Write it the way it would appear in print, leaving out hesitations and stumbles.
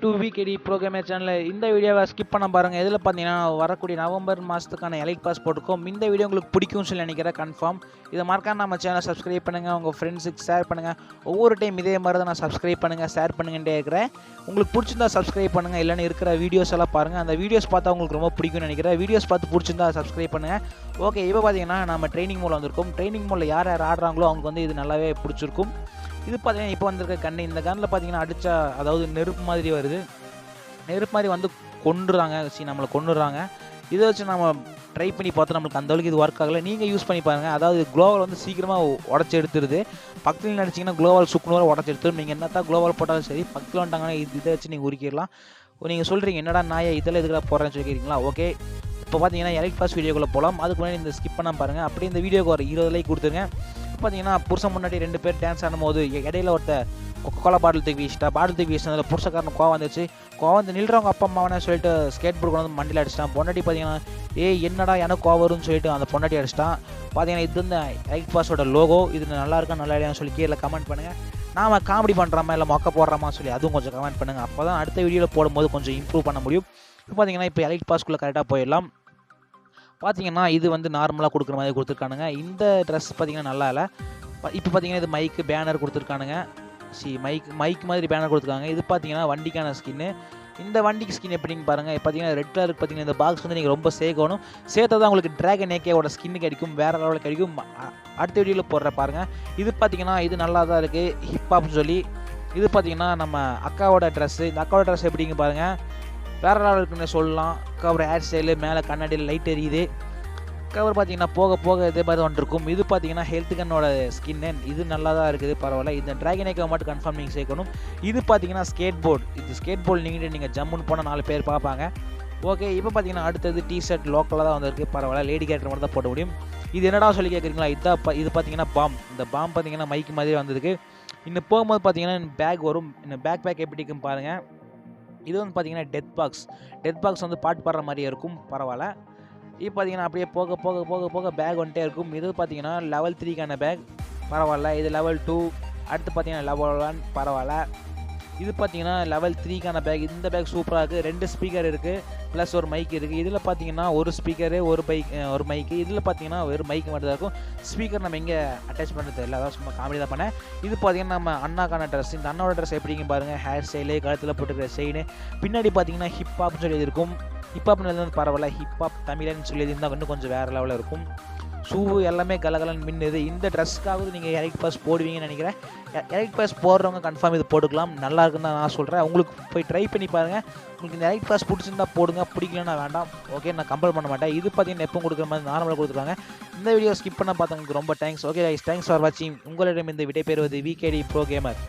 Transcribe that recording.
To விகேடி ப்ரோகேமர் channel. இந்த வீடியோவை skip பண்ண பாருங்கள். இதில் பார்த்தீங்கன்னா வரக்கூடிய நவம்பர் மாதத்துக்கான எலைட் பாஸ் போட்டுருக்கோம். இந்த வீடியோ உங்களுக்கு பிடிக்கும்னு சொல்லி நினைக்கிறேன் கன்ஃபார்ம். இதை மறக்காம நம்ம சேனலை சப்ஸ்கிரைப் பண்ணுங்கள், உங்கள் ஃப்ரெண்ட்ஸுக்கு ஷேர் பண்ணுங்கள். ஒவ்வொரு டைம் இதே மாதிரி தான் நான் சப்ஸ்கிரைப் பண்ணுங்கள், ஷேர் பண்ணுங்கன்றே இருக்கிறேன். உங்களுக்கு பிடிச்சிருந்தா சப்ஸ்கிரைப் பண்ணுங்கள், இல்லைன்னு இருக்கிற வீடியோஸ் எல்லாம் பாருங்கள். அந்த வீடியோஸ் பார்த்தா உங்களுக்கு ரொம்ப பிடிக்கும்னு நினைக்கிறேன். வீடியோஸ் பார்த்து பிடிச்சிருந்தா சப்ஸ்கிரைப் பண்ணுங்கள். ஓகே, இப்போ பார்த்தீங்கன்னா நம்ம ட்ரைனிங் மோடில் வந்திருக்கோம். ட்ரைனிங் மோடில் யார் யார் ஆடுறாங்களோ அவங்க வந்து இது நல்லாவே பிடிச்சிருக்கும். இது பார்த்தீங்கன்னா இப்போ வந்திருக்க கன்று, இந்த கன்னில் பார்த்தீங்கன்னா அடித்தா அதாவது நெருப்பு மாதிரி வருது, நெருப்பு மாதிரி வந்து கொண்டுறாங்க, நம்மளை கொண்டுறாங்க. இதை வச்சு நம்ம ட்ரை பண்ணி பார்த்தோம், நம்மளுக்கு அந்த அளவுக்கு இது ஒர்க் ஆகலை. நீங்கள் யூஸ் பண்ணி பாருங்கள். அதாவது குளோவால் வந்து சீக்கிரமாக உடச்சி எடுத்துருது. பக்கத்தில் நினச்சிங்கன்னா குளோவால் சுக்குனூரை உடச்சி எடுத்துரும். நீங்கள் என்ன தான் குளோவால் போட்டாலும் சரி, பக்கத்தில் வந்துட்டாங்கன்னா இதை வச்சு நீங்கள் உரிக்கிடலாம். நீங்கள் சொல்கிறீங்க என்னடா நாயை இதெல்லாம் எதுக்கெல்லாம் போடுறேன்னு சொல்லி கேட்குறீங்களா? ஓகே, இப்போ பார்த்தீங்கன்னா எலைட் பாஸ் வீடியோக்குள்ளே போகலாம். அதுக்கு முன்னாடி இந்த ஸ்கிப் பண்ணால் பாருங்கள். அப்படியே இந்த வீடியோக்கு ஒரு 20 லைக் கொடுத்துருங்க. பார்த்தீங்கன்னா புருஷன் முன்னாடி 2 பேர் டான்ஸ் ஆடும்போது இடையில ஒருத்தர் கொக்கோலா பாட்டில் தூக்கி வீசிட்டா. பாட்டில் தூக்கி வீசினதில் புருஷக்காரன் கோவம் வந்துச்சு. கோவம் வந்து நில்றவங்க அப்பா அம்மாவனே சொல்லிட்டு ஸ்கேட் போர்டு கொண்டு வந்து மண்டியில் அடிச்சிட்டான். பொண்டாட்டி பார்த்தீங்கன்னா என்னடா எனக்கு கோவம் வரும்னு சொல்லிட்டு அந்த பொண்டாட்டி அடிச்சிட்டான். பார்த்தீங்கன்னா இது வந்து எலைட் பாஸோட லோகோ. இது நல்லா இருக்கா நல்லா இல்லையான்னு சொல்லி கீழே கமெண்ட் பண்ணுங்கள். நாம் காமெடி பண்ணுறாமா இல்லை மொக்க போடுறாமா சொல்லி அதுவும் கொஞ்சம் கமெண்ட் பண்ணுங்கள். அப்போ தான் அடுத்த வீடியோவில் போடும்போது கொஞ்சம் இம்ப்ரூவ் பண்ண முடியும். இப்போ பார்த்தீங்கன்னா இப்போ எலைட் பாஸ்க்குள்ளே கரெக்டாக போயிடலாம். பார்த்தீங்கன்னா இது வந்து நார்மலாக கொடுக்குற மாதிரி கொடுத்துருக்கானுங்க. இந்த ட்ரெஸ் பார்த்தீங்கன்னா நல்லா இல்லை. இப்போ பார்த்தீங்கன்னா இது மைக்கு பேனர் கொடுத்துருக்கானுங்க. மைக் மாதிரி பேனர் கொடுத்துருக்காங்க. இது பார்த்தீங்கன்னா வண்டிக்கான ஸ்கின்னு. இந்த வண்டிக்கு ஸ்கின் எப்படின்னு பாருங்கள். பார்த்தீங்கன்னா ரெட் கலருக்கு பார்த்தீங்கன்னா இந்த பாக்ஸ் வந்து நீங்கள் ரொம்ப சேர்க்கணும். சேர்த்தா தான் உங்களுக்கு ட்ராகன் ஏகேவோட ஸ்கின்னு கிடைக்கும், வேறு லெவலில் கிடைக்கும். அடுத்த வீடியோவில் போடுற பாருங்கள். இது பார்த்தீங்கன்னா இது நல்லா தான் இருக்குது, ஹிப்ஹாப்னு சொல்லி. இது பார்த்தீங்கன்னா நம்ம அக்காவோட ட்ரெஸ்ஸு. இந்த அக்காவோட ட்ரெஸ் எப்படிங்க பாருங்கள், வேறு லெவலில் இருக்குன்னு சொல்லலாம். கவர் ஹேர் ஸ்டைலு, மேலே கண்ணாடியில் லைட் எரியுது. கவர் பார்த்தீங்கன்னா போக போக இதே மாதிரி வந்துருக்கும். இது பார்த்தீங்கன்னா ஹெல்த் கன்னோட ஸ்கின்னு. இது நல்லா தான் இருக்குது, பரவாயில்ல. இந்த ட்ராகன் ஏக்கை மட்டும் கன்ஃபார்ம் நீங்கள் சேர்க்கணும். இது பார்த்தீங்கன்னா ஸ்கேட் போர்டு. இது ஸ்கேட் போர்டு நீங்கள் ஜம்முன்னு போனால் 4 பேர் பார்ப்பாங்க. ஓகே, இப்போ பார்த்தீங்கன்னா அடுத்தது டிஷர்ட் லோக்கலாக தான் வந்திருக்கு, பரவாயில்ல. லேடி கேரக்டர் மட்டும் தான் போட முடியும். இது என்னடா சொல்லி கேட்குறீங்களா? இது பார்த்தீங்கன்னா பாம். இந்த பாம் பார்த்தீங்கன்னா மைக்கு மாதிரி வந்திருக்கு. இன்னும் போகும்போது பார்த்தீங்கன்னா பேக் வரும். இந்த பேக் எப்படி இருக்குன்னு பாருங்கள். இது வந்து பார்த்தீங்கன்னா டெத் பாக்ஸ் வந்து பாட்டு பாடுற மாதிரியே இருக்கும், பரவாயில்ல. இப்போ பார்த்தீங்கன்னா அப்படியே போக போக போக போக பேக் வந்துட்டே இருக்கும். இது பார்த்தீங்கன்னா லெவல் 3க்கான பேக், பரவாயில்ல. இது லெவல் 2. அடுத்து பார்த்தீங்கன்னா லெவல் 1, பரவாயில்ல. இது பார்த்தீங்கன்னா லெவல் 3க்கான பேக். இந்த பேக் சூப்பராக இருக்குது. 2 ஸ்பீக்கர் இருக்குது, ப்ளஸ் ஒரு மைக் இருக்குது. இதில் பார்த்தீங்கன்னா ஒரு ஸ்பீக்கரு ஒரு மைக்கு. இதில் பார்த்தீங்கன்னா ஒரு மைக் மட்டும் தான் இருக்கும். ஸ்பீக்கர் நம்ம எங்கே அட்டாச் பண்ணுறது இல்லை, அதாவது சும்மா காமெடி தான் பண்ணேன். இது பார்த்தீங்கன்னா நம்ம அண்ணாக்கான ட்ரெஸ். இந்த அண்ணாவோட ட்ரெஸ் எப்படிங்க பாருங்கள், ஹேர் ஸ்டைலு, கழுத்தில் போட்டுக்கிற செயினு. பின்னாடி பார்த்தீங்கன்னா ஹிப்ஹாப்னு சொல்லி இருக்கும். ஹிப்ஹாப்னு வந்து பரவாயில்ல, ஹிப்ஹாப் தமிழன்னு சொல்லி இருந்தால் இன்னும் கொஞ்சம் வேறு லெவலில் இருக்கும். ஷூ எல்லாமே கலகலன்னு மின்னுது. இந்த ட்ரெஸ்க்காவது நீங்கள் எலைட் பாஸ் போடுவீங்கன்னு நினைக்கிறேன். எலைட் பாஸ் போடுறவங்க கன்ஃபார்ம் இது போட்டுக்கலாம், நல்லா இருக்குன்னு தான் நான் சொல்கிறேன். உங்களுக்கு போய் ட்ரை பண்ணி பாருங்கள். உங்களுக்கு இந்த எலைட் பாஸ் பிடிச்சிருந்தா போடுங்க, பிடிக்கலன்னா வேண்டாம். ஓகே, நான் கம்பல் பண்ண மாட்டேன். இது பார்த்தீங்கன்னா எப்போ கொடுக்குற மாதிரி நார்மலாக கொடுத்துருக்காங்க. இந்த வீடியோ ஸ்கிப் பண்ண பார்த்தவங்களுக்கு ரொம்ப thanks. Okay guys, thanks for வாட்சிங். உங்களிடம் இந்த விடைபெறுவது விகேடி ப்ரோ கேமர்.